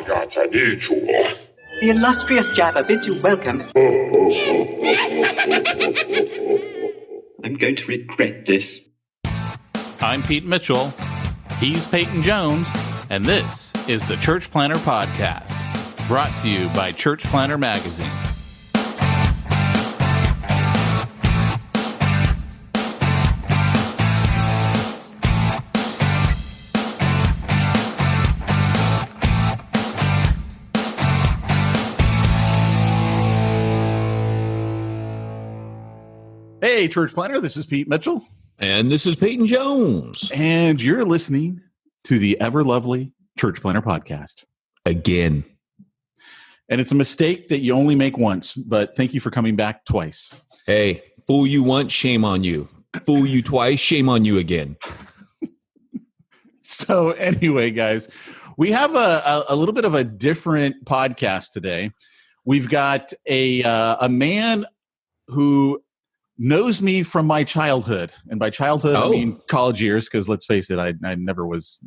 The illustrious Jabba bids you welcome. I'm going to regret this. I'm Pete Mitchell. He's Peyton Jones. And this is the Church Planter Podcast, brought to you by Church Planter Magazine. Hey, Church Planter, this is Pete Mitchell. And this is Peyton Jones. And you're listening to the ever lovely Church Planter Podcast. Again. And it's a mistake that you only make once, but thank you for coming back twice. Hey, fool you once, shame on you. Fool you twice, shame on you again. So anyway, guys, we have a little bit of a different podcast today. We've got a man who knows me from my childhood. And by childhood, I mean college years, because let's face it, I never was,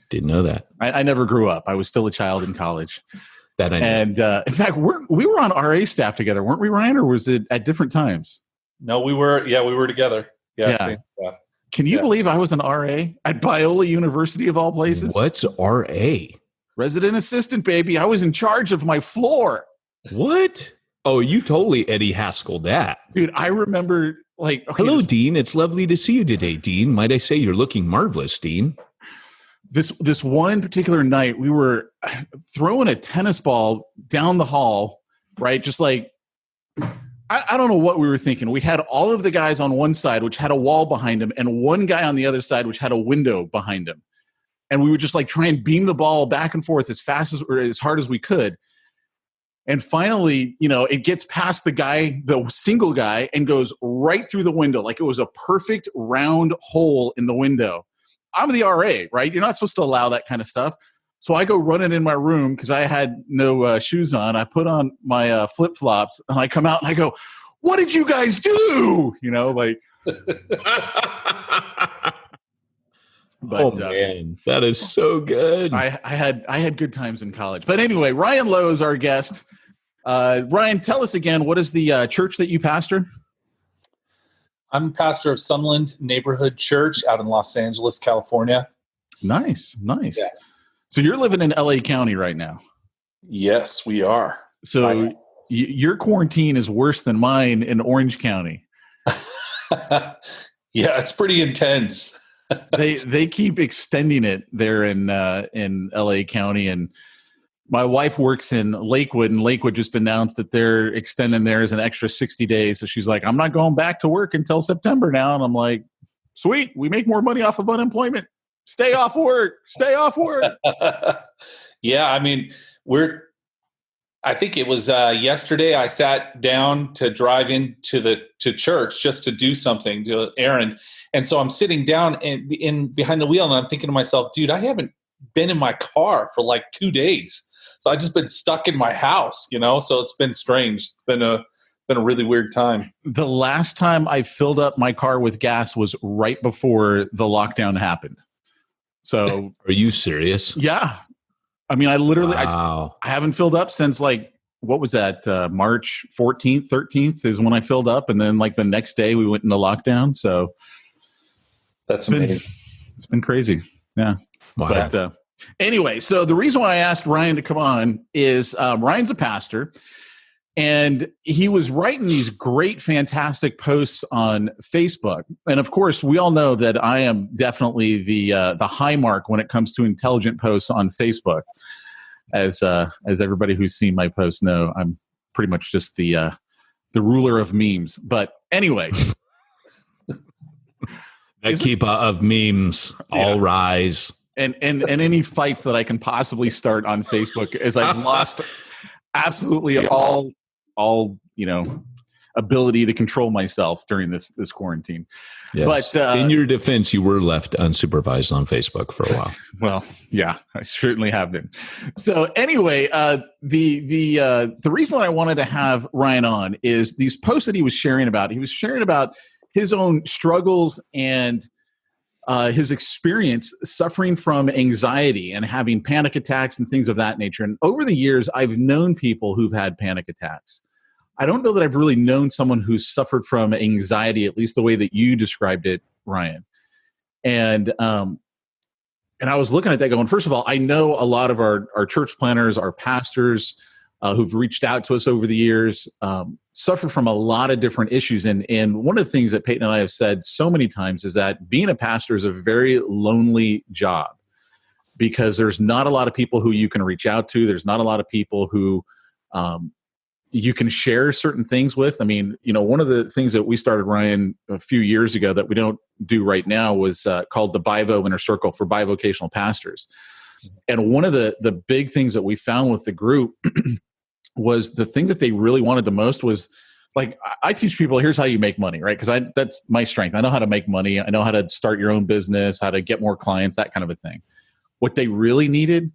Didn't know that. I never grew up. I was still a child in college. That I know. And in fact, we were on RA staff together, weren't we, Ryan? Or was it at different times? No, we were. Yeah, we were together. Yeah. Can you believe I was an RA at Biola University of all places? What's RA? Resident assistant, baby. I was in charge of my floor. What? Oh, you totally Eddie Haskell that. Dude, I remember hello, Dean. It's lovely to see you today, Dean. Might I say you're looking marvelous, Dean. This one particular night, we were throwing a tennis ball down the hall, right? Just like, I don't know what we were thinking. We had all of the guys on one side, which had a wall behind him, and one guy on the other side, which had a window behind him. And we would just try and beam the ball back and forth as fast or as hard as we could. And finally, it gets past the single guy, and goes right through the window. Like it was a perfect round hole in the window. I'm the RA, right? You're not supposed to allow that kind of stuff. So I go running in my room because I had no shoes on. I put on my flip-flops, and I come out and I go, "What did you guys do?" But, man, that is so good. I had good times in college. But anyway, Ryan Lowe is our guest. Ryan, tell us again, what is the church that you pastor? I'm pastor of Sunland Neighborhood Church out in Los Angeles, California. Nice. Yeah. So you're living in LA County right now. Yes, we are. So your quarantine is worse than mine in Orange County. Yeah, it's pretty intense. They keep extending it there in LA County, and my wife works in Lakewood, and Lakewood just announced that they're extending theirs an extra 60 days. So she's like, "I'm not going back to work until September now." And I'm like, "Sweet, we make more money off of unemployment. Stay off work. Stay off work." Yeah, I mean, I think it was yesterday I sat down to drive into to church just to do something, do an errand. And so I'm sitting down in behind the wheel, and I'm thinking to myself, dude, I haven't been in my car for 2 days. So I've just been stuck in my house, so it's been strange. It's been a really weird time. The last time I filled up my car with gas was right before the lockdown happened. So are you serious? Yeah. I mean, I literally, wow. I haven't filled up since what was that? March 14th, 13th is when I filled up. And then the next day we went into lockdown. So that's amazing. It's been crazy. Yeah. Wow. But anyway, so the reason why I asked Ryan to come on is Ryan's a pastor, and he was writing these great, fantastic posts on Facebook. And of course, we all know that I am definitely the high mark when it comes to intelligent posts on Facebook. As everybody who's seen my posts know, I'm pretty much just the ruler of memes. But anyway. The keeper of memes, all rise. And any fights that I can possibly start on Facebook, as I've lost absolutely all ability to control myself during this quarantine. Yes. But in your defense, you were left unsupervised on Facebook for a while. Well, yeah, I certainly have been. So anyway, the reason that I wanted to have Ryan on is these posts that he was sharing about. He was sharing about his own struggles and his experience suffering from anxiety and having panic attacks and things of that nature. And over the years, I've known people who've had panic attacks. I don't know that I've really known someone who's suffered from anxiety, at least the way that you described it, Ryan. And I was looking at that going, first of all, I know a lot of our church planners, our pastors who've reached out to us over the years, suffer from a lot of different issues. And one of the things that Peyton and I have said so many times is that being a pastor is a very lonely job because there's not a lot of people who you can reach out to. There's not a lot of people who you can share certain things with. I mean, one of the things that we started, Ryan, a few years ago that we don't do right now was called the Bivo Inner Circle for bivocational pastors. And one of the big things that we found with the group was the thing that they really wanted the most was, like, I teach people, here's how you make money, right? Because that's my strength. I know how to make money. I know how to start your own business, how to get more clients, that kind of a thing. What they really needed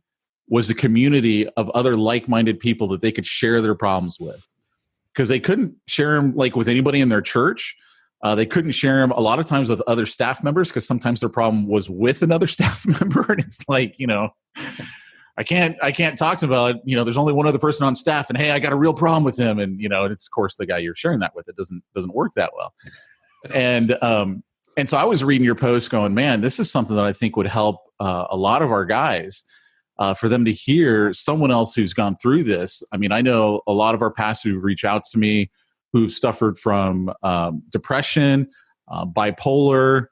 was a community of other like-minded people that they could share their problems with, because they couldn't share them like with anybody in their church. They couldn't share them a lot of times with other staff members, because sometimes their problem was with another staff member. And it's like, I can't talk to them about, there's only one other person on staff and, hey, I got a real problem with him. And, it's of course the guy you're sharing that with. It doesn't work that well. And so I was reading your post going, man, this is something that I think would help a lot of our guys, for them to hear someone else who's gone through this. I mean, I know a lot of our pastors who've reached out to me who've suffered from depression, bipolar,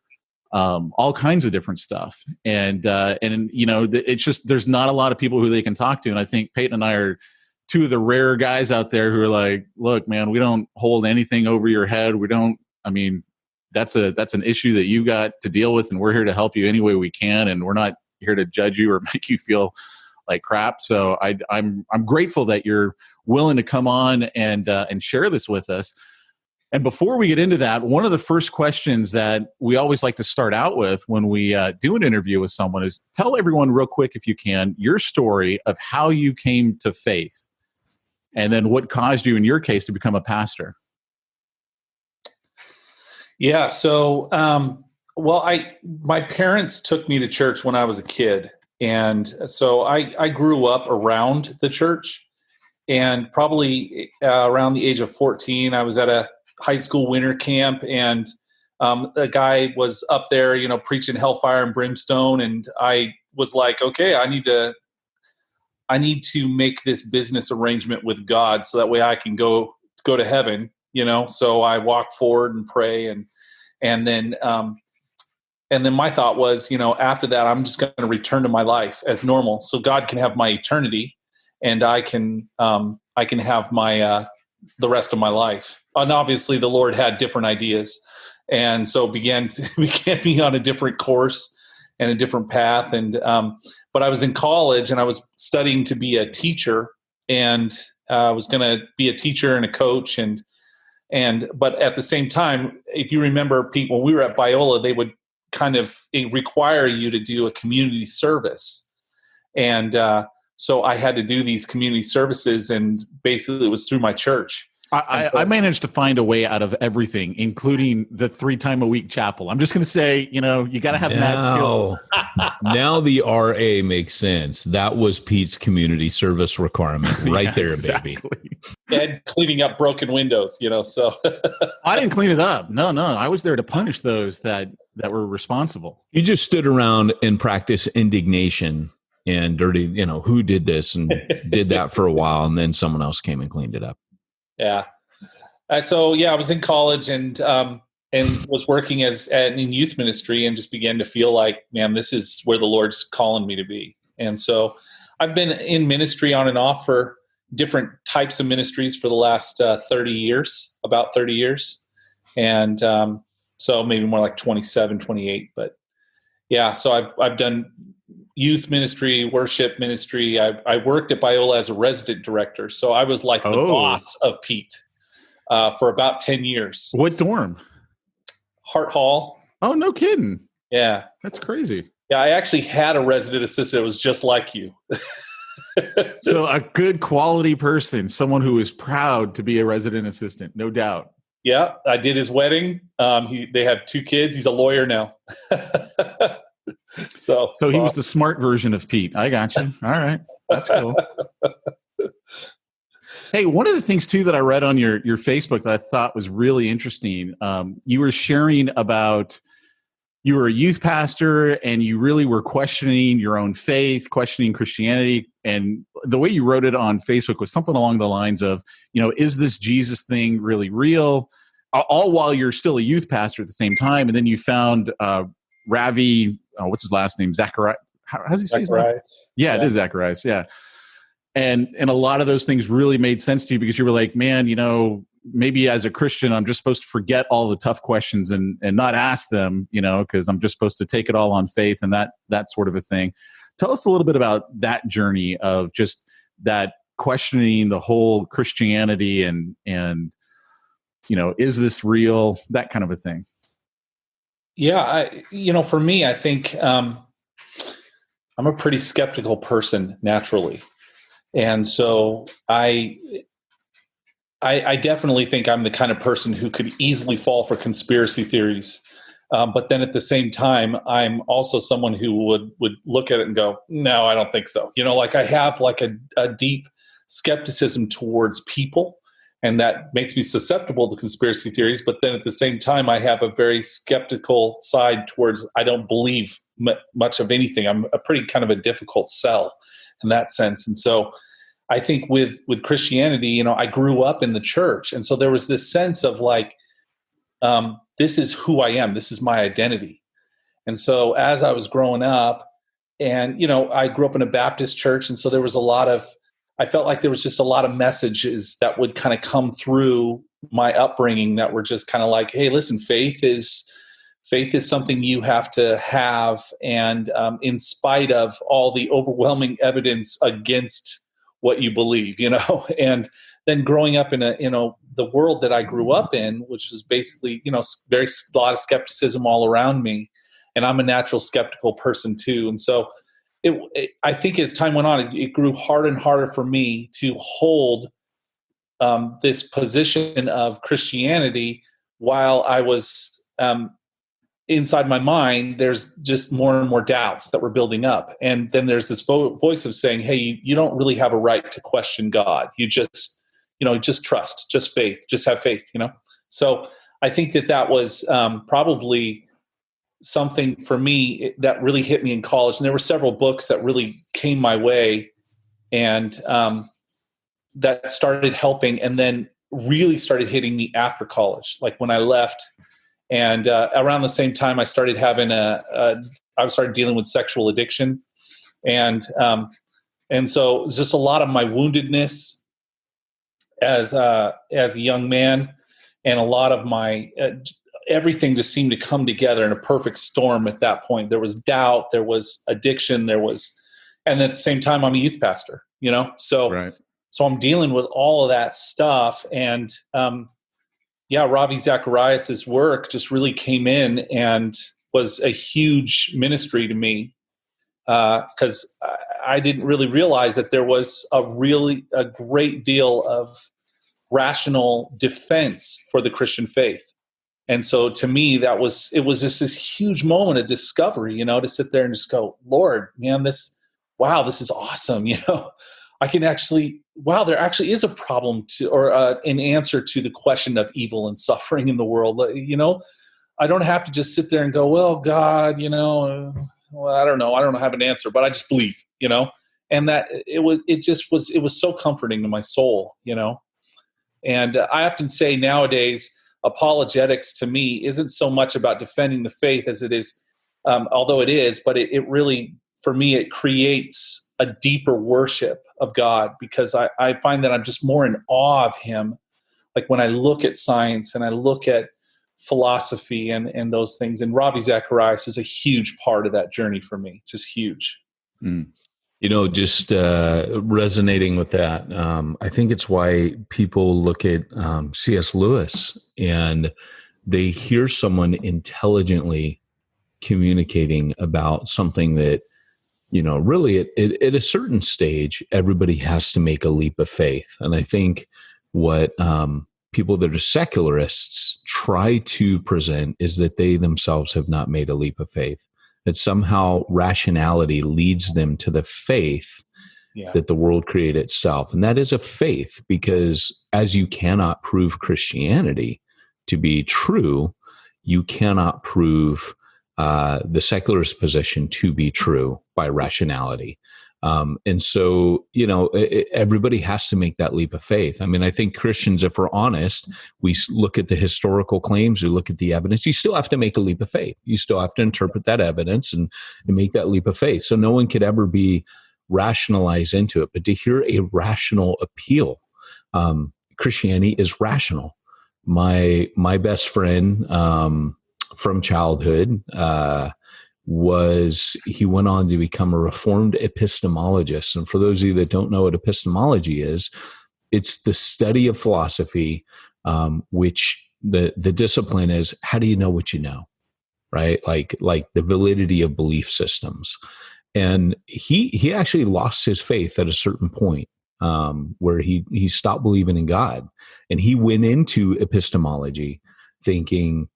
all kinds of different stuff. And it's just, there's not a lot of people who they can talk to. And I think Peyton and I are two of the rare guys out there who are like, look, man, we don't hold anything over your head. That's an issue that you got to deal with, and we're here to help you any way we can. And we're not here to judge you or make you feel like crap. So I'm grateful that you're willing to come on and share this with us. And before we get into that, one of the first questions that we always like to start out with when we do an interview with someone is, tell everyone real quick, if you can, your story of how you came to faith, and then what caused you, in your case, to become a pastor. Yeah. So, my parents took me to church when I was a kid. And so I grew up around the church, and probably around the age of 14, I was at a high school winter camp, and a guy was up there, preaching hellfire and brimstone. And I was like, okay, I need to make this business arrangement with God so that way I can go to heaven, So I walked forward and pray, and then my thought was, after that, I'm just going to return to my life as normal, so God can have my eternity, and I can have my the rest of my life. And obviously, the Lord had different ideas, and so began me on a different course and a different path. And but I was in college, and I was studying to be a teacher, and I was going to be a teacher and a coach, but at the same time, if you remember, people, when we were at Biola, they would kind of require you to do a community service. And so I had to do these community services, and basically it was through my church. I managed to find a way out of everything, including the 3-time-a-week chapel. I'm just going to say, you got to have mad skills. Now the RA makes sense. That was Pete's community service requirement right there, exactly. Baby. And cleaning up broken windows, so. I didn't clean it up. No. I was there to punish those that were responsible. You just stood around and practiced indignation and dirty, who did this, and did that for a while, and then someone else came and cleaned it up. Yeah. So I was in college and was working in youth ministry, and just began to feel like, man, this is where the Lord's calling me to be. And so I've been in ministry on and off for different types of ministries for the last 30 years. And so maybe more like 27, 28. But yeah, so I've done youth ministry, worship ministry. I worked at Biola as a resident director. So I was like the boss of Pete for about 10 years. What dorm? Hart Hall. Oh, no kidding. Yeah. That's crazy. Yeah, I actually had a resident assistant that was just like you. So a good quality person, someone who is proud to be a resident assistant, no doubt. Yeah, I did his wedding. They have 2 kids. He's a lawyer now. So he was the smart version of Pete. I got you. All right. That's cool. Hey, one of the things too that I read on your Facebook that I thought was really interesting, you were sharing about you were a youth pastor and you really were questioning your own faith, questioning Christianity. And the way you wrote it on Facebook was something along the lines of, is this Jesus thing really real? All while you're still a youth pastor at the same time. And then you found Ravi, what's his last name? Zachariah. How does he say his last name? Yeah, it is Zacharias. Yeah. And a lot of those things really made sense to you because you were like, man, maybe as a Christian, I'm just supposed to forget all the tough questions and not ask them, because I'm just supposed to take it all on faith and that sort of a thing. Tell us a little bit about that journey of just that questioning the whole Christianity and is this real? That kind of a thing. Yeah. For me, I think I'm a pretty skeptical person naturally. And so I definitely think I'm the kind of person who could easily fall for conspiracy theories. But then at the same time, I'm also someone who would look at it and go, no, I don't think so. I have like a deep skepticism towards people, and that makes me susceptible to conspiracy theories. But then at the same time, I have a very skeptical side towards, I don't believe much of anything. I'm a pretty kind of a difficult sell in that sense. And so I think with Christianity, I grew up in the church. And so there was this sense of like, this is who I am. This is my identity. And so as I was growing up and, I grew up in a Baptist church. And so there was I felt like there was just a lot of messages that would kind of come through my upbringing that were just kind of like, hey, listen, faith is something you have to have. And in spite of all the overwhelming evidence against what you believe, and then growing up in the world that I grew up in, which was basically, a lot of skepticism all around me. And I'm a natural skeptical person too. And so I think as time went on, it grew harder and harder for me to hold this position of Christianity while I was inside my mind, there's just more and more doubts that were building up. And then there's this voice of saying, hey, you don't really have a right to question God. You just, just trust, just faith, just have faith, So I think that was probably something for me that really hit me in college. And there were several books that really came my way and that started helping and then really started hitting me after college. Like when I left, and around the same time, I started having I started dealing with sexual addiction, and so it was just a lot of my woundedness as a young man, and a lot of my everything just seemed to come together in a perfect storm at that point. There was doubt, there was addiction, and at the same time, I'm a youth pastor, so right. So I'm dealing with all of that stuff, and Ravi Zacharias' work just really came in and was a huge ministry to me because I didn't really realize that there was a great deal of rational defense for the Christian faith. And so to me, it was just this huge moment of discovery, to sit there and just go, Lord, man, this is awesome. I can actually, there actually is a problem or an answer to the question of evil and suffering in the world. I don't have to just sit there and go, well, God, I don't know. I don't have an answer, but I just believe, and that it was so comforting to my soul, and I often say nowadays, apologetics to me isn't so much about defending the faith as it is, although it is, but it really, for me, it creates a deeper worship of God because I find that I'm just more in awe of him. Like when I look at science and I look at philosophy and those things, and Ravi Zacharias is a huge part of that journey for me, just huge. Mm. Just resonating with that. I think it's why people look at C.S. Lewis and they hear someone intelligently communicating about something that, really at a certain stage, everybody has to make a leap of faith. And I think what people that are secularists try to present is that they themselves have not made a leap of faith, that somehow rationality leads them to the faith that the world created itself. And that is a faith, because as you cannot prove Christianity to be true, you cannot prove the secularist position to be true by rationality. And so, everybody has to make that leap of faith. I mean, I think Christians, if we're honest, we look at the historical claims, we look at the evidence, you still have to make a leap of faith. You still have to interpret that evidence and make that leap of faith. So no one could ever be rationalized into it. But to hear a rational appeal, Christianity is rational. My best friend from childhood, he went on to become a Reformed epistemologist. And for those of you that don't know what epistemology is, it's the study of philosophy, which the discipline is, how do you know what you know, right? Like the validity of belief systems. And he actually lost his faith at a certain point, where he stopped believing in God. And he went into epistemology thinking,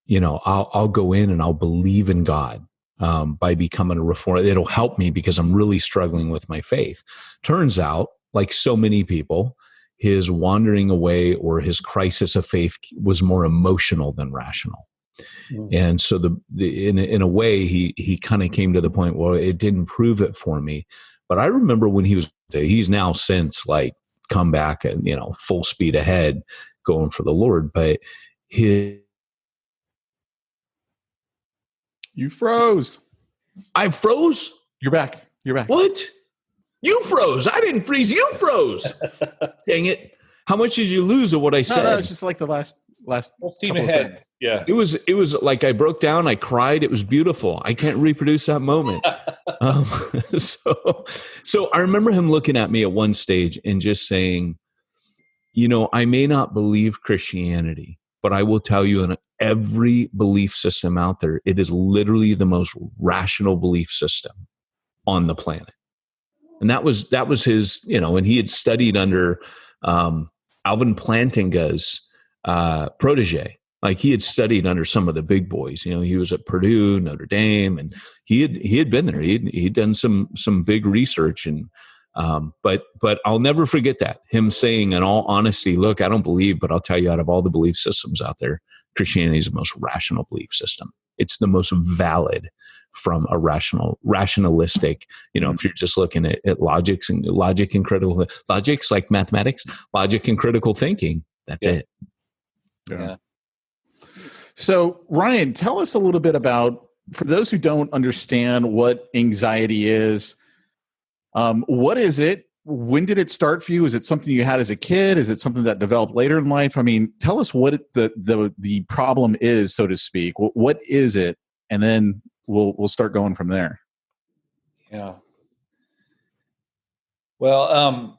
I'll go in and I'll believe in God. By becoming a reformer, it'll help me because I'm really struggling with my faith. Turns out, like so many people, his wandering away or his crisis of faith was more emotional than rational. Mm. And so in a way, he kind of came to the point, well, it didn't prove it for me. But I remember when he's now since come back and, full speed ahead going for the Lord. But You froze. I froze? You're back. What? You froze. I didn't freeze. You froze. Dang it. How much did you lose of what I said? No, it's just like the last team ahead. Yeah. It was like I broke down. I cried. It was beautiful. I can't reproduce that moment. So I remember him looking at me at one stage and just saying, I may not believe Christianity, but I will tell you, in every belief system out there, it is literally the most rational belief system on the planet. And that was his, and he had studied under Alvin Plantinga's protege. Like, he had studied under some of the big boys. He was at Purdue, Notre Dame, and he had been there. He'd done some big research, and but I'll never forget that, him saying, in all honesty, look, I don't believe, but I'll tell you, out of all the belief systems out there, Christianity is the most rational belief system. It's the most valid from a rationalistic, if you're just looking at logic and critical logics, like mathematics, logic and critical thinking. That's it. Yeah. So, Ryan, tell us a little bit about, for those who don't understand what anxiety is, what is it? When did it start for you? Is it something you had as a kid? Is it something that developed later in life? I mean, tell us what the problem is, so to speak. What is it? And then we'll start going from there. Yeah. Well,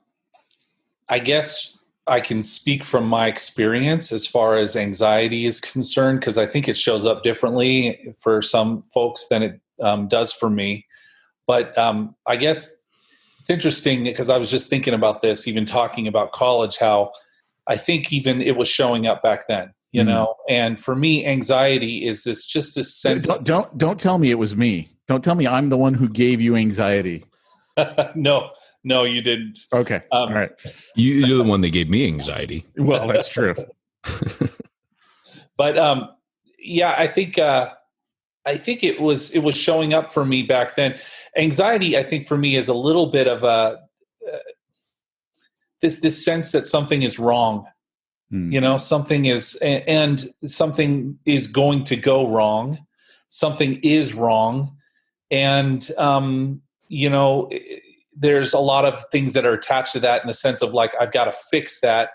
I guess I can speak from my experience as far as anxiety is concerned, because I think it shows up differently for some folks than it does for me. But I guess it's interesting, because I was just thinking about this, even talking about college, how I think even it was showing up back then, and for me, anxiety is this sense. Don't tell me it was me. Don't tell me I'm the one who gave you anxiety. No, you didn't. Okay. All right. You're the one that gave me anxiety. Well, that's true. But yeah, I think it was showing up for me back then. Anxiety, I think, for me, is a little bit of a this sense that something is wrong. Something is, and something is going to go wrong. Something is wrong, and there's a lot of things that are attached to that, in the sense of, like, I've got to fix that,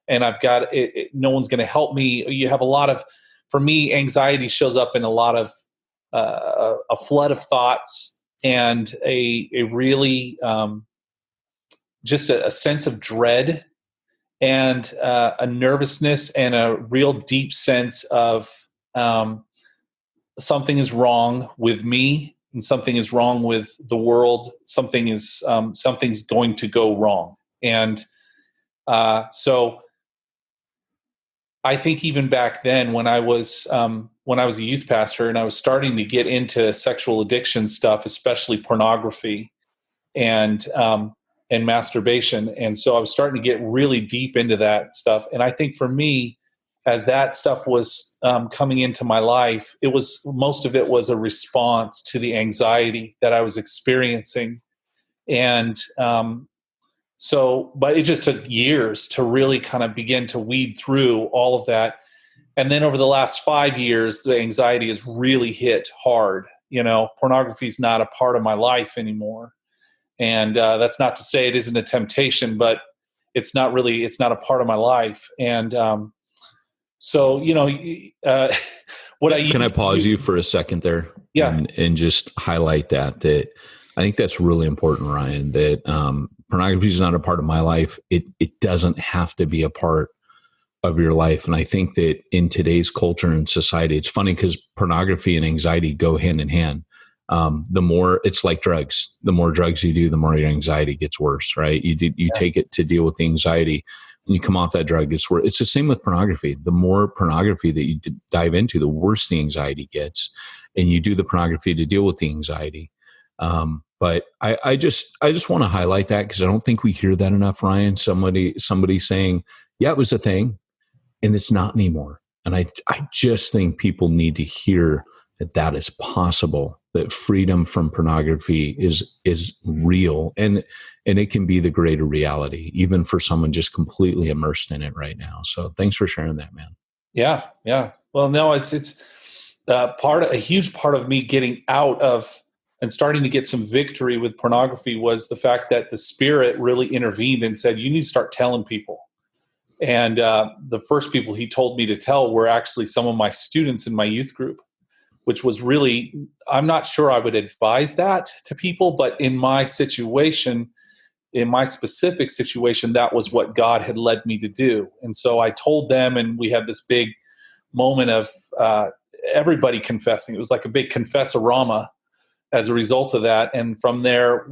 and I've got no one's going to help me. You have a lot of, for me, anxiety shows up in a lot of a flood of thoughts, and a really just a sense of dread, and a nervousness, and a real deep sense of something is wrong with me, and something is wrong with the world. Something's going to go wrong, and so I think even back then when I was a youth pastor and I was starting to get into sexual addiction stuff, especially pornography and masturbation. And so I was starting to get really deep into that stuff. And I think for me, as that stuff was coming into my life, most of it was a response to the anxiety that I was experiencing. And but it just took years to really kind of begin to weed through all of that. And then over the last 5 years, the anxiety has really hit hard. Pornography is not a part of my life anymore. And that's not to say it isn't a temptation, but it's not a part of my life. And what I Can I pause you for a second there? Yeah. And just highlight that I think that's really important, Ryan, that pornography is not a part of my life. It doesn't have to be a part of your life. And I think that in today's culture and society, it's funny because pornography and anxiety go hand in hand. The more, it's like drugs. The more drugs you do, the more your anxiety gets worse, right? You take it to deal with the anxiety. When you come off that drug, it's worse. It's the same with pornography. The more pornography that you dive into, the worse the anxiety gets. And you do the pornography to deal with the anxiety. But I just want to highlight that because I don't think we hear that enough, Ryan. Somebody saying, yeah, it was a thing and it's not anymore. And I just think people need to hear that is possible, that freedom from pornography is real and it can be the greater reality, even for someone just completely immersed in it right now. So thanks for sharing that, man. Yeah. Yeah. Well, no, it's a huge part of me getting out of and starting to get some victory with pornography was the fact that the Spirit really intervened and said, you need to start telling people. And the first people he told me to tell were actually some of my students in my youth group, which was really, I'm not sure I would advise that to people, but in my situation, in my specific situation, that was what God had led me to do. And so I told them, and we had this big moment of everybody confessing. It was like a big confess-a-rama as a result of that. And from there,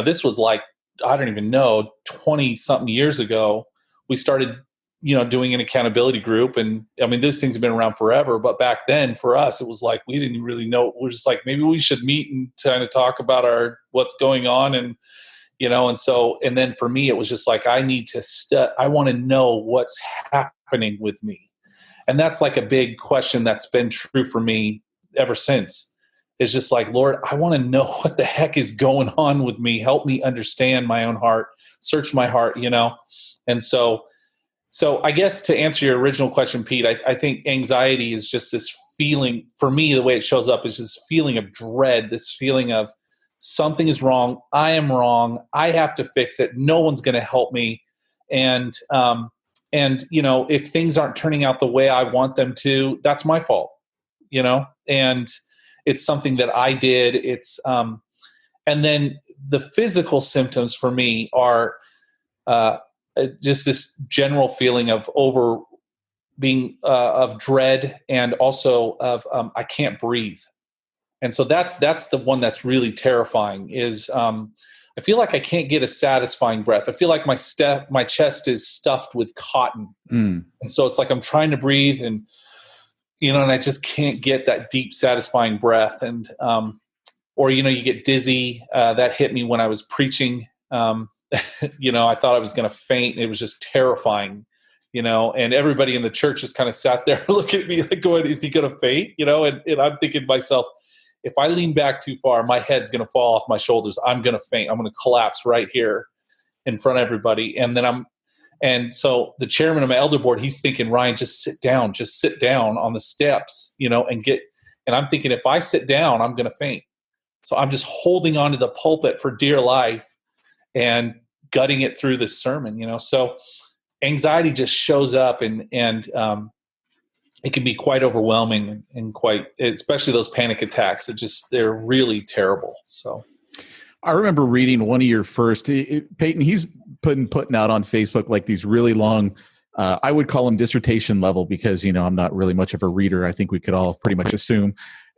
this was like, I don't even know, 20 something years ago, we started, doing an accountability group. And I mean, those things have been around forever, but back then for us, it was like, we didn't really know. We're just like, maybe we should meet and kind of talk about what's going on. And, and then for me, it was just like, I need to I want to know what's happening with me. And that's like a big question that's been true for me ever since. It's just like, Lord, I want to know what the heck is going on with me. Help me understand my own heart, search my heart, And so I guess to answer your original question, Pete, I think anxiety is just this feeling, for me, the way it shows up is this feeling of dread, this feeling of something is wrong. I am wrong. I have to fix it. No one's going to help me. And if things aren't turning out the way I want them to, that's my fault, and it's something that I did. It's, and then the physical symptoms for me are, just this general feeling of of dread and also of, I can't breathe. And so that's the one that's really terrifying is, I feel like I can't get a satisfying breath. I feel like my chest is stuffed with cotton. And so it's like, I'm trying to breathe and I just can't get that deep, satisfying breath. And, or, you get dizzy. That hit me when I was preaching. I thought I was going to faint. It was just terrifying, and everybody in the church just kind of sat there looking at me like going, is he going to faint? And I'm thinking to myself, if I lean back too far, my head's going to fall off my shoulders. I'm going to faint. I'm going to collapse right here in front of everybody. And so the chairman of my elder board, he's thinking, Ryan, just sit down on the steps, and I'm thinking, if I sit down, I'm going to faint. So I'm just holding onto the pulpit for dear life and gutting it through this sermon, So anxiety just shows up and it can be quite overwhelming and especially those panic attacks. They're really terrible. So I remember reading one of your first, Peyton, he's putting out on Facebook like these really long, I would call them dissertation level because, I'm not really much of a reader. I think we could all pretty much assume.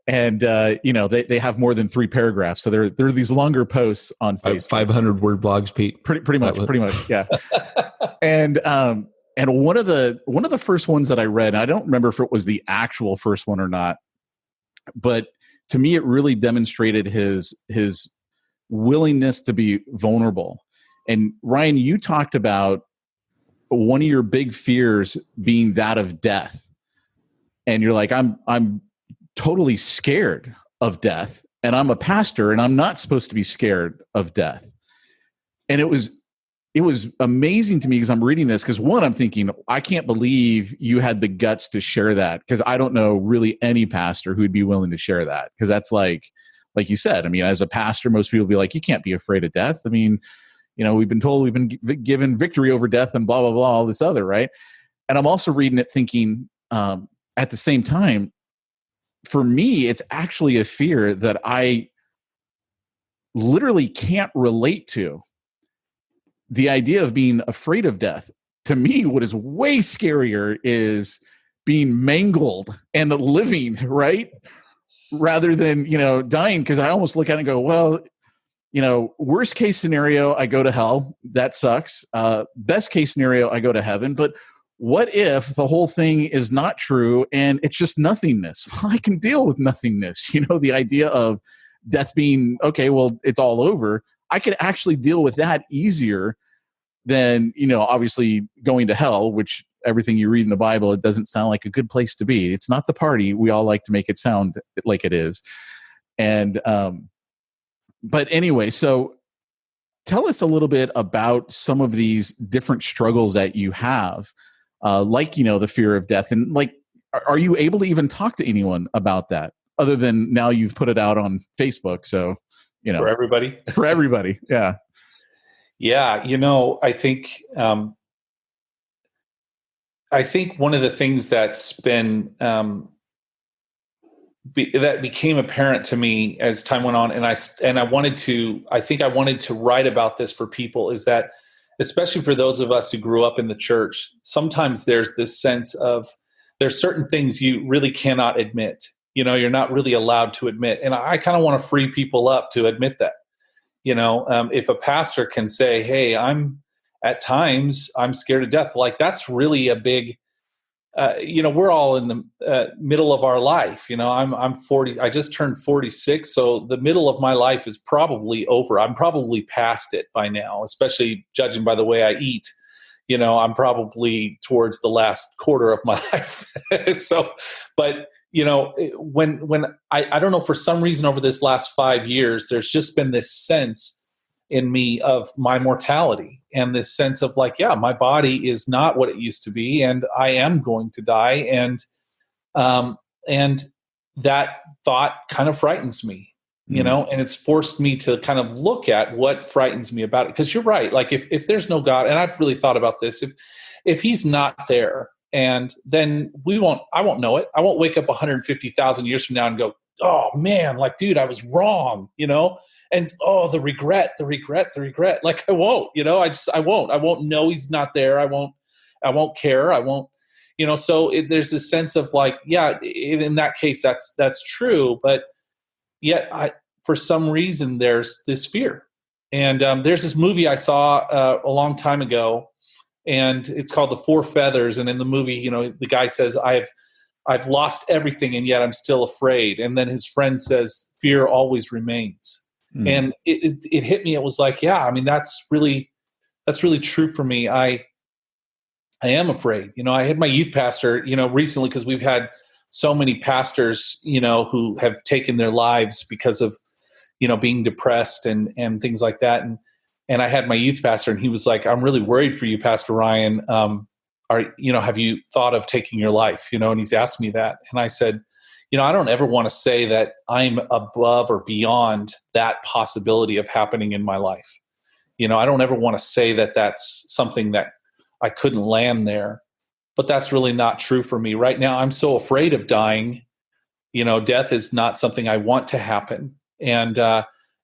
And, they have more than 3 paragraphs. So there are these longer posts on Facebook. 500 word blogs, Pete. Pretty much. Yeah. And And one of the first ones that I read, I don't remember if it was the actual first one or not, but to me, it really demonstrated his willingness to be vulnerable. And Ryan, you talked about one of your big fears being that of death. And you're like, I'm totally scared of death, and I'm a pastor, and I'm not supposed to be scared of death. And it was amazing to me because I'm reading this, because one, I'm thinking, I can't believe you had the guts to share that, because I don't know really any pastor who would be willing to share that, because that's like you said, I mean, as a pastor, most people be like, you can't be afraid of death. I mean, we've been told we've been given victory over death and blah, blah, blah, all this other, right? And I'm also reading it thinking, at the same time, for me, it's actually a fear that I literally can't relate to. The idea of being afraid of death. To me, what is way scarier is being mangled and living, right? Rather than, dying. Because I almost look at it and go, well, worst case scenario, I go to hell. That sucks. Best case scenario, I go to heaven. But what if the whole thing is not true and it's just nothingness? Well, I can deal with nothingness. The idea of death being, okay, well, it's all over. I could actually deal with that easier than, obviously going to hell, which everything you read in the Bible, it doesn't sound like a good place to be. It's not the party we all like to make it sound like it is. And, but anyway, so tell us a little bit about some of these different struggles that you have, like, the fear of death. And like, are you able to even talk to anyone about that other than now you've put it out on Facebook? So, for everybody. Yeah. Yeah. I think one of the things that's been, that became apparent to me as time went on, and I wanted to write about this for people, is that, especially for those of us who grew up in the church, sometimes there's this sense of there's certain things you really cannot admit. You're not really allowed to admit. And I kind of want to free people up to admit that. If a pastor can say, hey, at times I'm scared to death, like that's really a big, we're all in the middle of our life. I'm 40, I just turned 46. So the middle of my life is probably over. I'm probably past it by now, especially judging by the way I eat. I'm probably towards the last quarter of my life. So, but when I don't know, for some reason over this last 5 years, there's just been this sense in me of my mortality, and this sense of like, yeah, my body is not what it used to be, and I am going to die. And that thought kind of frightens me, and it's forced me to kind of look at what frightens me about it. Because you're right. Like if there's no God, and I've really thought about this, if he's not there, and then I won't know it. I won't wake up 150,000 years from now and go, oh man, like, dude, I was wrong, and the regret. Like I won't, I won't know he's not there. I won't care. I won't, so there's this sense of like, yeah, in that case, that's true. But yet for some reason, there's this fear. And there's this movie I saw a long time ago, and it's called The Four Feathers. And in the movie, the guy says, I've lost everything, and yet I'm still afraid. And then his friend says, fear always remains. And it hit me. It was like, yeah, I mean, that's really true for me. I am afraid. I had my youth pastor, recently, because we've had so many pastors, who have taken their lives because of, being depressed and things like that. And I had my youth pastor, and he was like, I'm really worried for you, Pastor Ryan. Have you thought of taking your life? And he's asked me that. And I said, I don't ever want to say that I'm above or beyond that possibility of happening in my life. I don't ever want to say that that's something that I couldn't land there, but that's really not true for me right now. I'm so afraid of dying. Death is not something I want to happen. And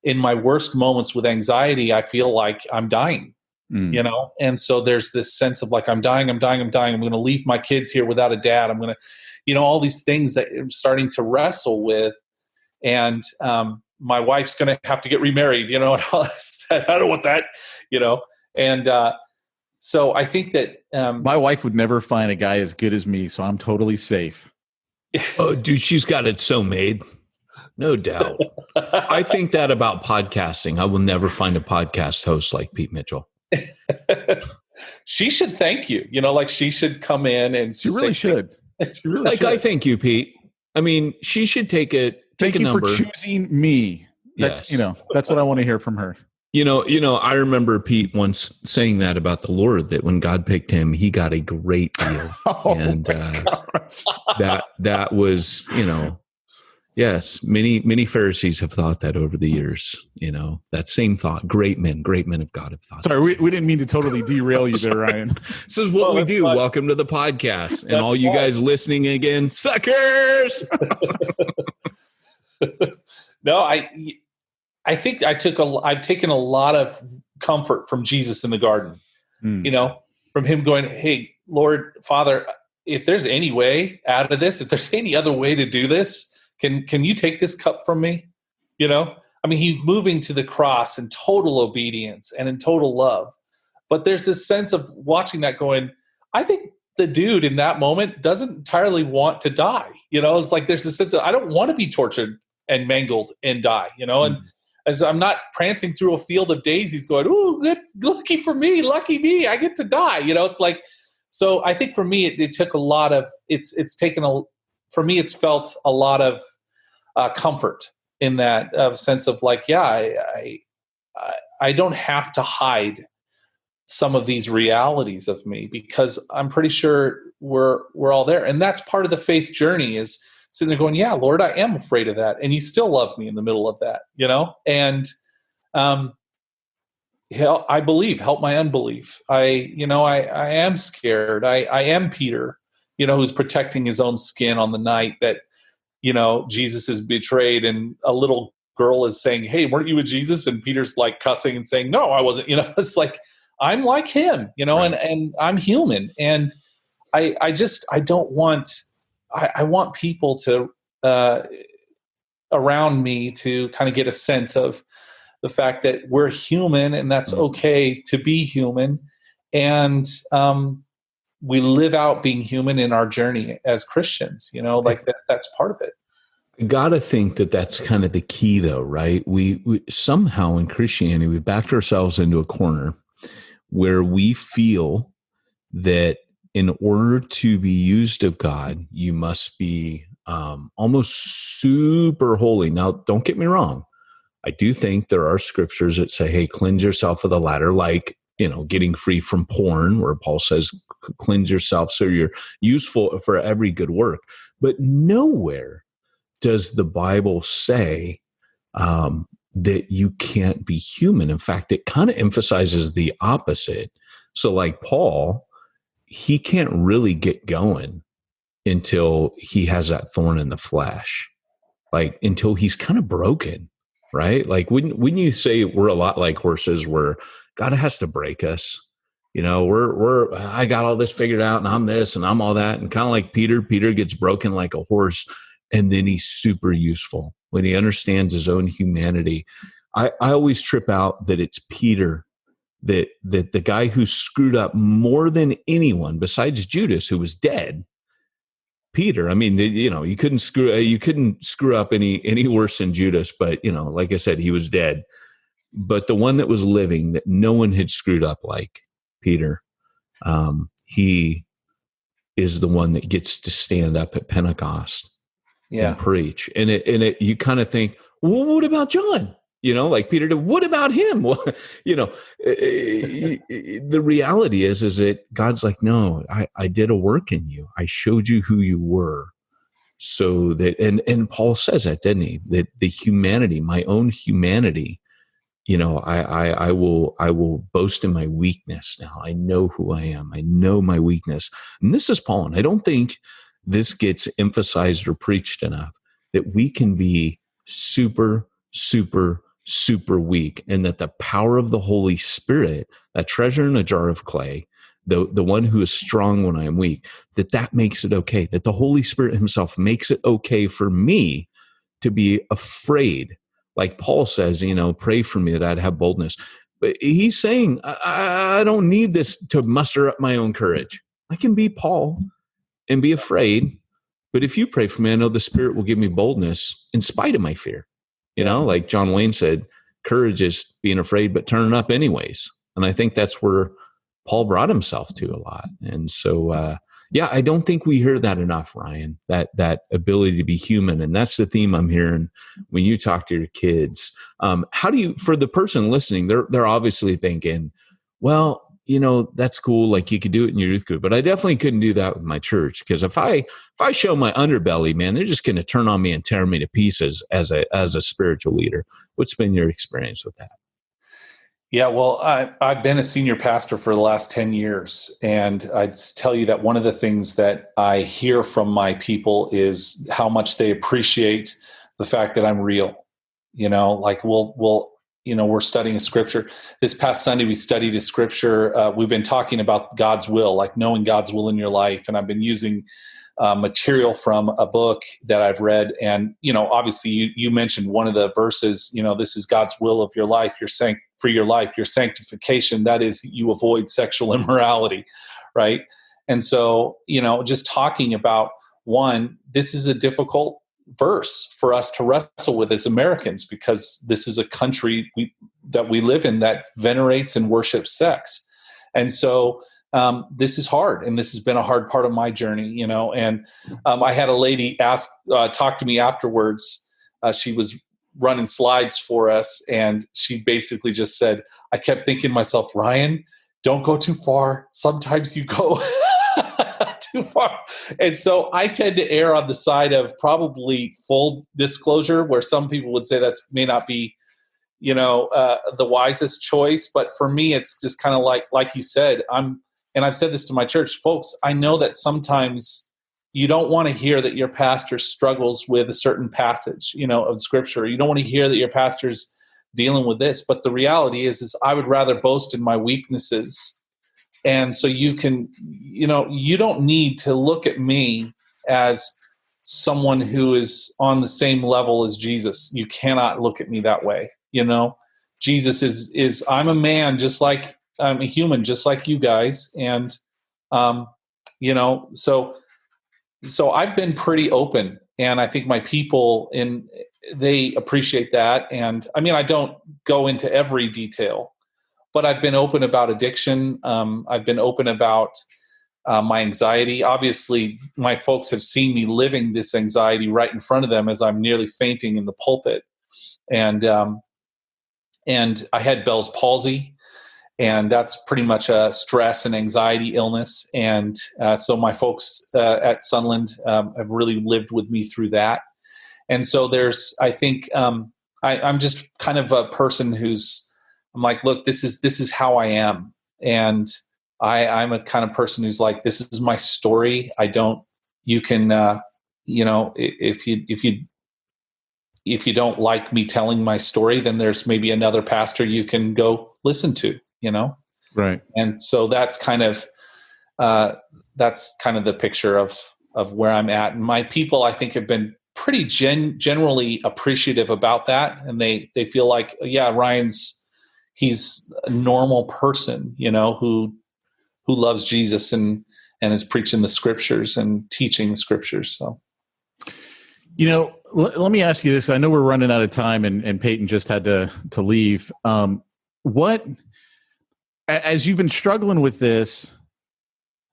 in my worst moments with anxiety, I feel like I'm dying. And so there's this sense of like, I'm dying. I'm going to leave my kids here without a dad. I'm going to, all these things that I'm starting to wrestle with. And my wife's going to have to get remarried, and all that. I don't want that, And So I think that my wife would never find a guy as good as me, so I'm totally safe. Oh, dude, she's got it so made. No doubt. I think that about podcasting. I will never find a podcast host like Pete Mitchell. She should thank you. Like she should come in and she really should. She really like, should. I thank you, Pete. I mean, she should take it. Thank you for choosing me. That's Yes. That's what I want to hear from her. I remember Pete once saying that about the Lord, that when God picked him, he got a great deal. And that was, yes, many Pharisees have thought that over the years, that same thought. Great men of God have thought. Sorry, we didn't mean to totally derail you there, Ryan. This is what we do. Fun. Welcome to the podcast. And all you guys listening again, suckers. No, I think I've taken a lot of comfort from Jesus in the garden, from him going, "Hey, Lord, Father, if there's any way out of this, if there's any other way to do this, can you take this cup from me?" I mean, he's moving to the cross in total obedience and in total love. But there's this sense of watching that going, I think the dude in that moment doesn't entirely want to die. It's like there's this sense of, I don't want to be tortured and mangled and die, and as I'm not prancing through a field of daisies going, "Ooh, good, lucky for me, lucky me, I get to die." It's like, so I think for me, it took a lot of, for me, it's felt a lot of comfort in that sense of like, yeah, I don't have to hide some of these realities of me, because I'm pretty sure we're all there. And that's part of the faith journey, is sitting there going, yeah, Lord, I am afraid of that. And you still love me in the middle of that, and I believe, help my unbelief. I am scared. I am Peter, who's protecting his own skin on the night that, Jesus is betrayed, and a little girl is saying, "Hey, weren't you with Jesus?" And Peter's like cussing and saying, "No, I wasn't." It's like, I'm like him, right. and I'm human. And I don't want, I want people to, around me to kind of get a sense of the fact that we're human, and that's okay to be human. And, we live out being human in our journey as Christians, like that's part of it. I gotta think that that's kind of the key, though, right? We somehow in Christianity, we backed ourselves into a corner where we feel that in order to be used of God, you must be almost super holy. Now, don't get me wrong. I do think there are scriptures that say, "Hey, cleanse yourself of the latter," like, getting free from porn, where Paul says, "Cleanse yourself so you're useful for every good work." But nowhere does the Bible say that you can't be human. In fact, it kind of emphasizes the opposite. So like Paul, he can't really get going until he has that thorn in the flesh, like until he's kind of broken, right? Like wouldn't you say we're a lot like horses, where God has to break us? I got all this figured out, and I'm this and I'm all that. And kind of like Peter gets broken like a horse, and then he's super useful when he understands his own humanity. I always trip out that it's Peter, that the guy who screwed up more than anyone besides Judas, who was dead. Peter, I mean, you couldn't screw up any worse than Judas, but like I said, he was dead. But the one that was living, that no one had screwed up like Peter, he is the one that gets to stand up at Pentecost and preach. And you kind of think, well, what about John? Like Peter did, what about him? Well, the reality is that God's like, no, I did a work in you. I showed you who you were. So that, and Paul says that, didn't he? That the humanity, my own humanity, I will boast in my weakness. Now I know who I am. I know my weakness. And this is Paul. And I don't think this gets emphasized or preached enough, that we can be super, super, super weak, and that the power of the Holy Spirit, that treasure in a jar of clay, the one who is strong when I am weak, that makes it okay, that the Holy Spirit himself makes it okay for me to be afraid. Like Paul says, pray for me that I'd have boldness. But he's saying, I don't need this to muster up my own courage. I can be Paul and be afraid. But if you pray for me, I know the Spirit will give me boldness in spite of my fear. You know, like John Wayne said, courage is being afraid, but turning up anyways. And I think that's where Paul brought himself to a lot. And so, I don't think we hear that enough, Ryan, that ability to be human. And that's the theme I'm hearing when you talk to your kids. How do you, for the person listening, they're obviously thinking, well, you know, that's cool. Like you could do it in your youth group, but I definitely couldn't do that with my church. Because if I show my underbelly, man, they're just going to turn on me and tear me to pieces as a spiritual leader. What's been your experience with that? Yeah, well, I've been a senior pastor for the last 10 years. And I'd tell you that one of the things that I hear from my people is how much they appreciate the fact that I'm real. You know, like we're studying a scripture. This past Sunday, we studied a scripture. We've been talking about God's will, like knowing God's will in your life. And I've been using material from a book that I've read. And, you know, obviously you mentioned one of the verses, you know, this is God's will of your life. For your life, your sanctification, that is, you avoid sexual immorality, right? And so, you know, just talking about this is a difficult verse for us to wrestle with as Americans, because this is a country that we live in that venerates and worships sex. And so this is hard, and this has been a hard part of my journey, you know. And I had a lady talk to me afterwards. She was running slides for us, and she basically just said, I kept thinking to myself, Ryan, don't go too far. Sometimes you go too far. And so I tend to err on the side of probably full disclosure, where some people would say that may not be, you know, the wisest choice. But for me, it's just kind of like you said, and I've said this to my church folks, I know that sometimes you don't want to hear that your pastor struggles with a certain passage, you know, of scripture. You don't want to hear that your pastor's dealing with this. But the reality is I would rather boast in my weaknesses. And so you can, you know, you don't need to look at me as someone who is on the same level as Jesus. You cannot look at me that way. You know, Jesus is I'm a man, just like I'm a human, just like you guys. And, you know, so I've been pretty open, and I think my people they appreciate that. And I mean, I don't go into every detail, but I've been open about addiction. I've been open about my anxiety. Obviously, my folks have seen me living this anxiety right in front of them as I'm nearly fainting in the pulpit. And I had Bell's palsy. And that's pretty much a stress and anxiety illness. And so my folks at Sunland have really lived with me through that. And so I think I'm just kind of a person I'm like, look, this is how I am. And I'm a kind of person who's like, this is my story. You can, you know, if you don't like me telling my story, then there's maybe another pastor you can go listen to. You know, right? And so that's kind of the picture of where I'm at. And my people, I think, have been pretty generally appreciative about that, and they feel like, yeah, he's a normal person, you know, who loves Jesus and is preaching the scriptures and teaching the scriptures. So, you know, let me ask you this. I know we're running out of time, and Peyton just had to leave. As you've been struggling with this,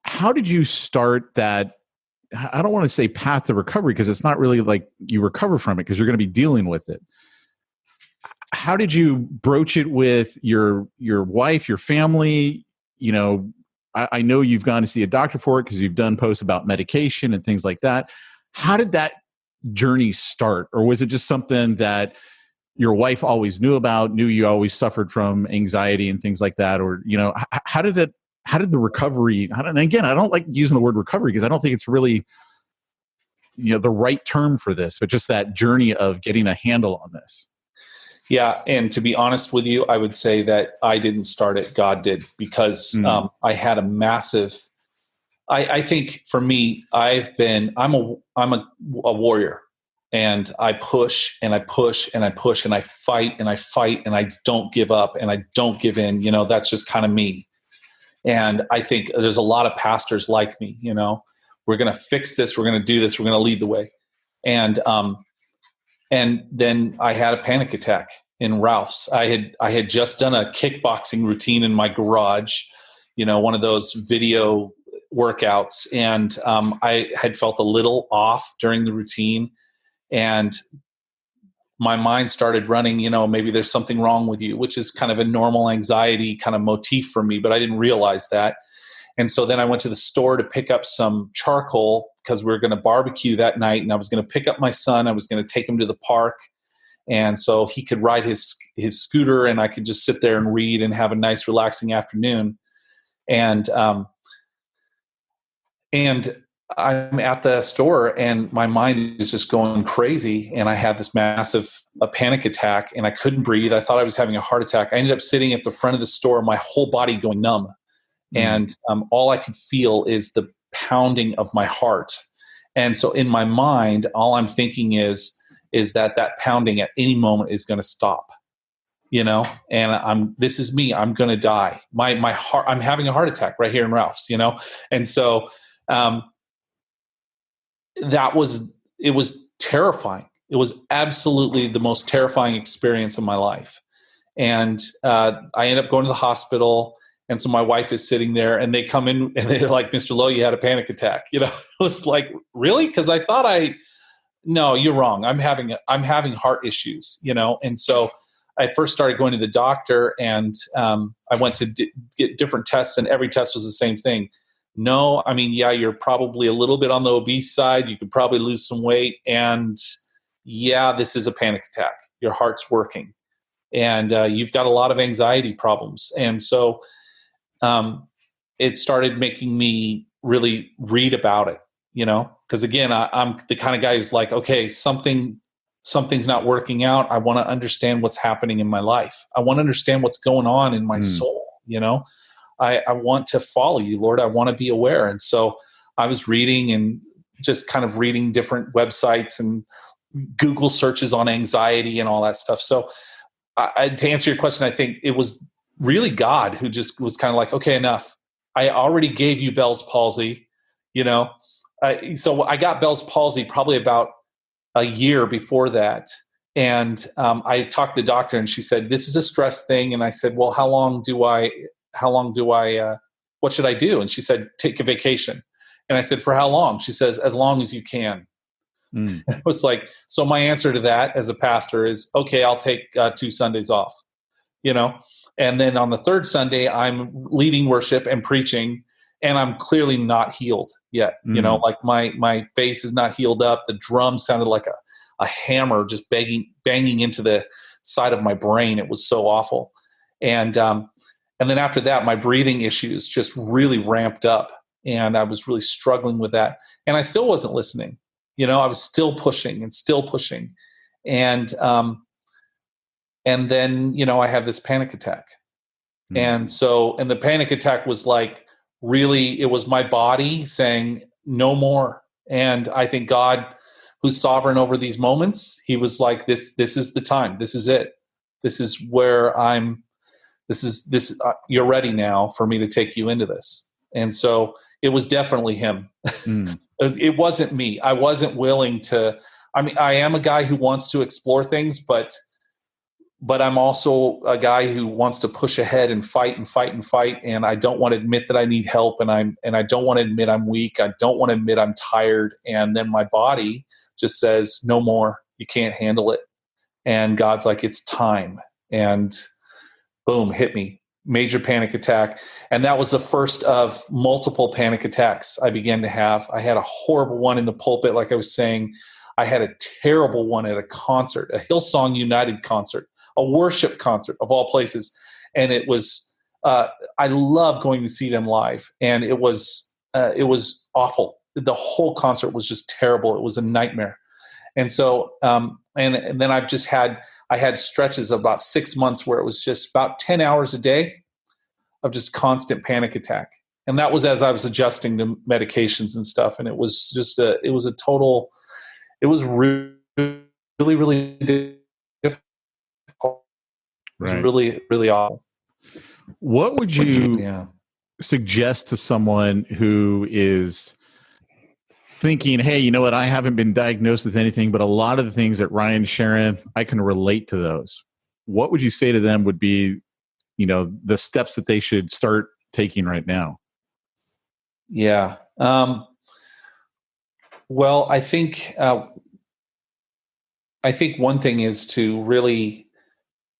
how did you start that? I don't want to say path to recovery, because it's not really like you recover from it, because you're going to be dealing with it. How did you broach it with your wife, your family? You know, I know you've gone to see a doctor for it because you've done posts about medication and things like that. How did that journey start? Or was it just something that your wife always knew about, knew you always suffered from anxiety and things like that? Or, you know, how did the recovery, and again, I don't like using the word recovery because I don't think it's really, you know, the right term for this, but just that journey of getting a handle on this. Yeah. And to be honest with you, I would say that I didn't start it. God did, because I had a massive, I think for me, I'm a warrior. and I push and I push and I push and I fight and I fight and I don't give up and I don't give in. That's just kind of me. And I think there's a lot of pastors like me. We're going to fix this. We're going to do this. We're going to lead the way. And then I had a panic attack in Ralph's. I had just done a kickboxing routine in my garage, one of those video workouts. And I had felt a little off during the routine, and my mind started running, maybe there's something wrong with you, which is kind of a normal anxiety kind of motif for me, but I didn't realize that. And so then I went to the store to pick up some charcoal because we were going to barbecue that night, and I was going to pick up my son. I was going to take him to the park, and so he could ride his scooter, and I could just sit there and read and have a nice relaxing afternoon. And I'm at the store, and my mind is just going crazy, and I had this massive panic attack, and I couldn't breathe. I thought I was having a heart attack. I ended up sitting at the front of the store, my whole body going numb. And all I could feel is the pounding of my heart. And so in my mind, all I'm thinking is that pounding at any moment is going to stop, and this is me. I'm going to die. My heart, I'm having a heart attack right here in Ralph's, And so it was terrifying. It was absolutely the most terrifying experience of my life. And I ended up going to the hospital. And so my wife is sitting there, and they come in and they're like, "Mr. Lowe, you had a panic attack." It was like, really? Because I thought no, you're wrong. I'm having heart issues, And so I first started going to the doctor, and I went to get different tests, and every test was the same thing. No, you're probably a little bit on the obese side. You could probably lose some weight, and this is a panic attack. Your heart's working, and you've got a lot of anxiety problems, and so. It started making me really read about it, because again, I'm the kind of guy who's like, okay, something's not working out. I want to understand what's happening in my life. I want to understand what's going on in my soul. I want to follow you, Lord. I want to be aware. And so I was reading and just kind of reading different websites and Google searches on anxiety and all that stuff. So to answer your question, I think it was really God who just was kind of like, okay, enough. I already gave you Bell's palsy, so I got Bell's palsy probably about a year before that. And I talked to the doctor, and she said, this is a stress thing. And I said, well, what should I do? And she said, take a vacation. And I said, for how long? She says, as long as you can. It was like, so my answer to that as a pastor is, okay, I'll take 2 Sundays off, And then on the third Sunday, I'm leading worship and preaching, and I'm clearly not healed yet. Like my face is not healed up. The drum sounded like a hammer just banging into the side of my brain. It was so awful. And then after that, my breathing issues just really ramped up, and I was really struggling with that. And I still wasn't listening. I was still pushing. And then, I have this panic attack. And the panic attack was like, really, it was my body saying no more. And I think God, who's sovereign over these moments, he was like, this is the time. This is it. This is where you're ready now for me to take you into this. And so it was definitely him. It wasn't me. I wasn't willing to, I am a guy who wants to explore things, but I'm also a guy who wants to push ahead and fight and fight and fight. And I don't want to admit that I need help. And I don't want to admit I'm weak. I don't want to admit I'm tired. And then my body just says, no more, you can't handle it. And God's like, it's time. And boom, hit me. Major panic attack. And that was the first of multiple panic attacks I began to have. I had a horrible one in the pulpit, like I was saying. I had a terrible one at a concert, a Hillsong United concert, a worship concert of all places. And it was, I love going to see them live. And it was awful. The whole concert was just terrible. It was a nightmare. And so, and then I had stretches of about 6 months where it was just about 10 hours a day of just constant panic attack. And that was as I was adjusting the medications and stuff. And it was just it was really really difficult. It was Right. really, really awful. What would you Yeah. suggest to someone who is thinking, hey, you know what, I haven't been diagnosed with anything, but a lot of the things that Ryan's sharing, I can relate to those. What would you say to them would be, the steps that they should start taking right now? Yeah. Well, I think one thing is to really,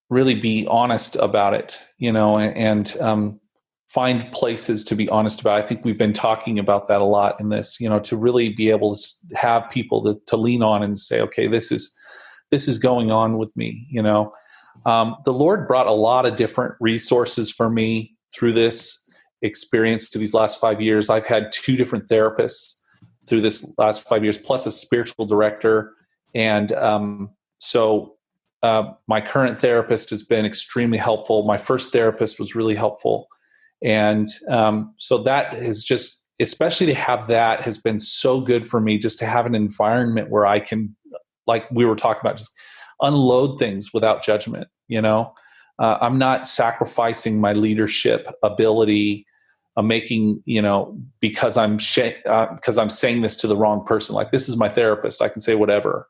really be honest about it, and find places to be honest about. I think we've been talking about that a lot in this, to really be able to have people to lean on and say, okay, this is going on with me. The Lord brought a lot of different resources for me through this experience to these last 5 years. I've had 2 different therapists through this last 5 years, plus a spiritual director. And so my current therapist has been extremely helpful. My first therapist was really helpful. And so that is just, especially to have that, has been so good for me, just to have an environment where I can, like we were talking about, just unload things without judgment. I'm not sacrificing my leadership ability, making, because I'm saying this to the wrong person. Like, this is my therapist, I can say whatever,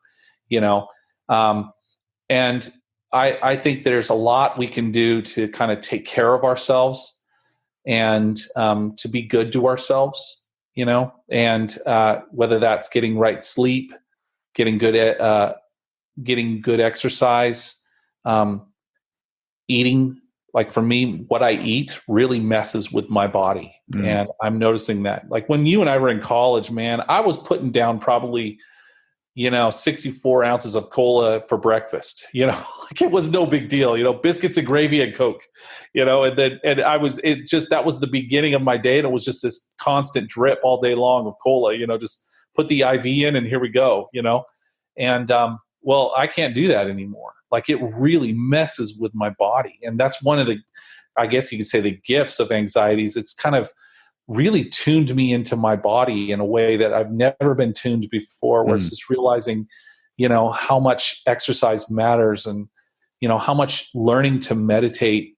and I think there's a lot we can do to kind of take care of ourselves and to be good to ourselves, and whether that's getting right sleep, getting good exercise, eating. Like, for me, what I eat really messes with my body. And I'm noticing that. Like, when you and I were in college, man, I was putting down probably, 64 ounces of cola for breakfast, like, it was no big deal, biscuits and gravy and Coke, and that was the beginning of my day. And it was just this constant drip all day long of cola, just put the IV in and here we go, and, well, I can't do that anymore. Like, it really messes with my body. And that's one of the, I guess you could say, the gifts of anxieties. It's kind of really tuned me into my body in a way that I've never been tuned before, where it's just realizing, how much exercise matters, and, how much learning to meditate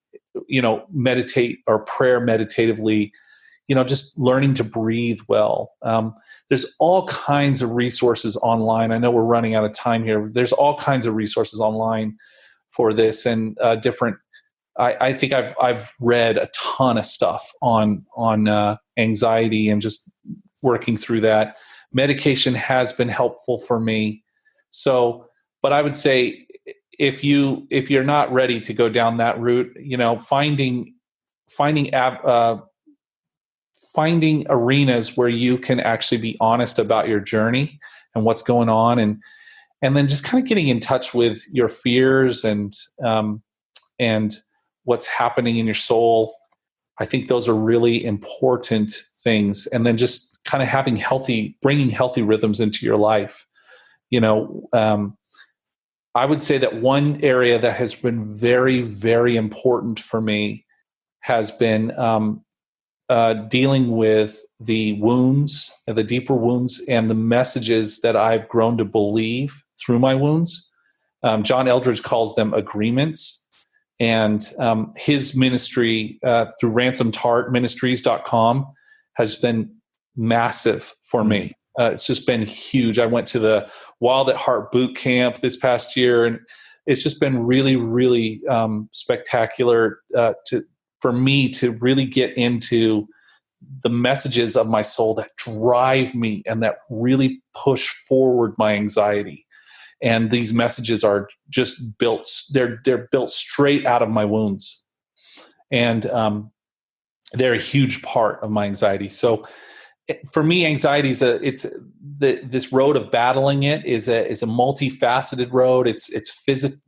or prayer meditatively, just learning to breathe well. There's all kinds of resources online. I know we're running out of time here. There's all kinds of resources online for this, and different. I think I've read a ton of stuff on anxiety and just working through that. Medication has been helpful for me. So, but I would say if you're not ready to go down that route, finding arenas where you can actually be honest about your journey and what's going on, and then just kind of getting in touch with your fears and what's happening in your soul. I think those are really important things. And then just kind of bringing healthy rhythms into your life. I would say that one area that has been very, very important for me has been dealing with the wounds, the deeper wounds, and the messages that I've grown to believe through my wounds. John Eldredge calls them agreements. And his ministry through ransomedheartministries.com has been massive for me. It's just been huge. I went to the Wild at Heart boot camp this past year, and it's just been really, really spectacular for me to really get into the messages of my soul that drive me and that really push forward my anxiety. And these messages are just built, they're built straight out of my wounds. And they're a huge part of my anxiety. So for me, anxiety is this road of battling it is a multifaceted road.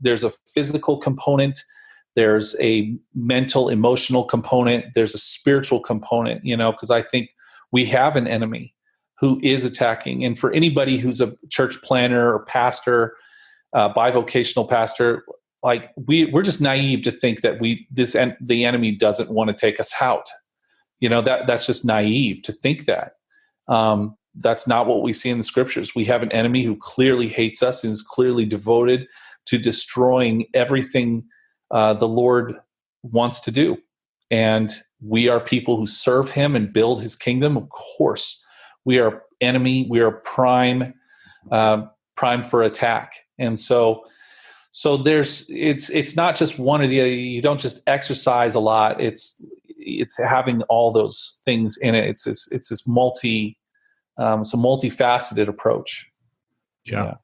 There's a physical component. There's a mental, emotional component. There's a spiritual component, because I think we have an enemy who is attacking. And for anybody who's a church planner or pastor, bivocational pastor, like we're just naive to think that the enemy doesn't want to take us out. That's just naive to think that. that's not what we see in the scriptures. We have an enemy who clearly hates us and is clearly devoted to destroying everything the Lord wants to do. And we are people who serve him and build his kingdom. Of course, we are enemy. We are prime for attack. And so it's not just one or the other. You don't just exercise a lot. It's having all those things in it. It's this multifaceted approach. Yeah.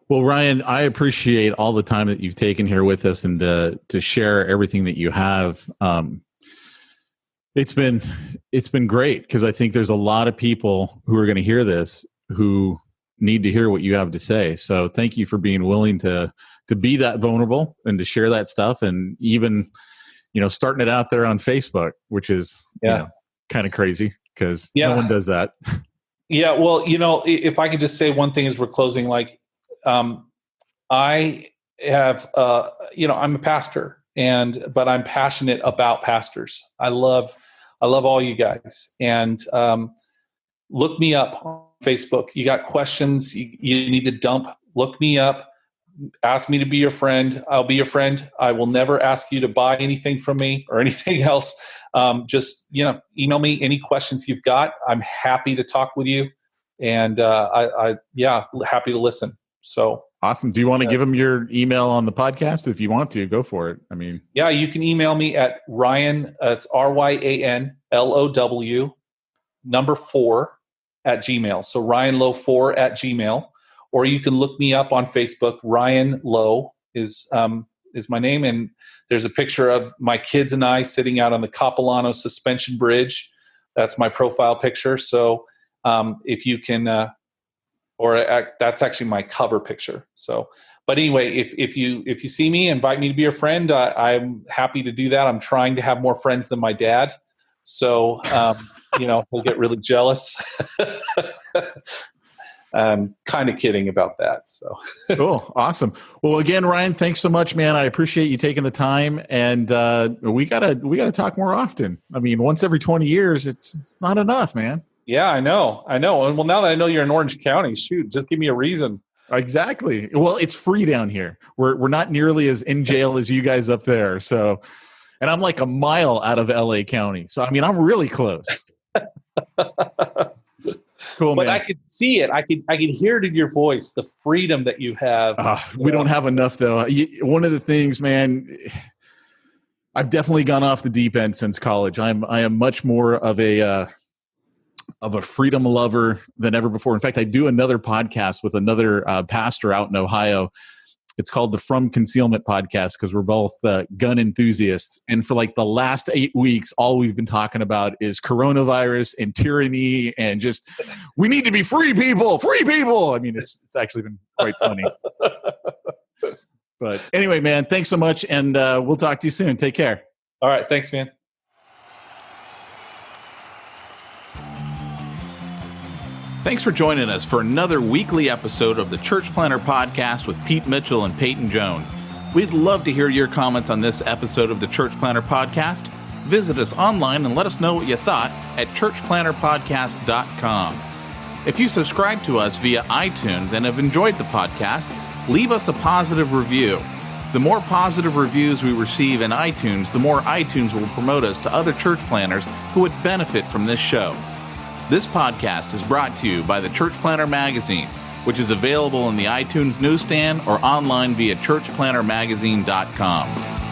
Well, Ryan, I appreciate all the time that you've taken here with us and to share everything that you have. It's been great, because I think there's a lot of people who are going to hear this who need to hear what you have to say. So thank you for being willing to be that vulnerable and to share that stuff, and even, starting it out there on Facebook, which is kind of crazy, because no one does that. Yeah. Well, if I could just say one thing as we're closing, I have, I'm a pastor, but I'm passionate about pastors. I love all you guys, and look me up on Facebook. You got questions you need to dump, look me up, ask me to be your friend. I'll be your friend. I will never ask you to buy anything from me or anything else. Just, email me any questions you've got. I'm happy to talk with you, and happy to listen. So awesome. Do you want to give them your email on the podcast? If you want to, go for it. I mean, yeah, you can email me at Ryan. It's RyanLow 4 at Gmail. So RyanLow 4 at Gmail, or you can look me up on Facebook. Ryan Low is my name, and there's a picture of my kids and I sitting out on the Capilano Suspension Bridge. That's my profile picture. So if you can. That's actually my cover picture. So, but anyway, if you see me, invite me to be your friend. I'm happy to do that. I'm trying to have more friends than my dad. So, he'll get really jealous. I'm kind of kidding about that. So cool. Awesome. Well, again, Ryan, thanks so much, man. I appreciate you taking the time, and we gotta talk more often. I mean, once every 20 years, it's not enough, man. Yeah, I know. And well, now that I know you're in Orange County, shoot, just give me a reason. Exactly. Well, it's free down here. We're not nearly as in jail as you guys up there. So, and I'm like a mile out of LA County. So, I mean, I'm really close. Cool, but man. I could see it. I could hear it in your voice, the freedom that you have. We don't have enough, though. One of the things, man, I've definitely gone off the deep end since college. I am much more of a freedom lover than ever before. In fact, I do another podcast with another pastor out in Ohio. It's called the From Concealment Podcast, because we're both gun enthusiasts. And for like the last 8 weeks, all we've been talking about is coronavirus and tyranny, and just, we need to be free people. I mean, it's actually been quite funny. But anyway, man, thanks so much. And we'll talk to you soon. Take care. All right. Thanks, man. Thanks for joining us for another weekly episode of the Church Planter Podcast with Pete Mitchell and Peyton Jones. We'd love to hear your comments on this episode of the Church Planter Podcast. Visit us online and let us know what you thought at churchplanterpodcast.com. If you subscribe to us via iTunes and have enjoyed the podcast, leave us a positive review. The more positive reviews we receive in iTunes, the more iTunes will promote us to other church planners who would benefit from this show. This podcast is brought to you by the Church Planter Magazine, which is available in the iTunes newsstand or online via churchplantermagazine.com.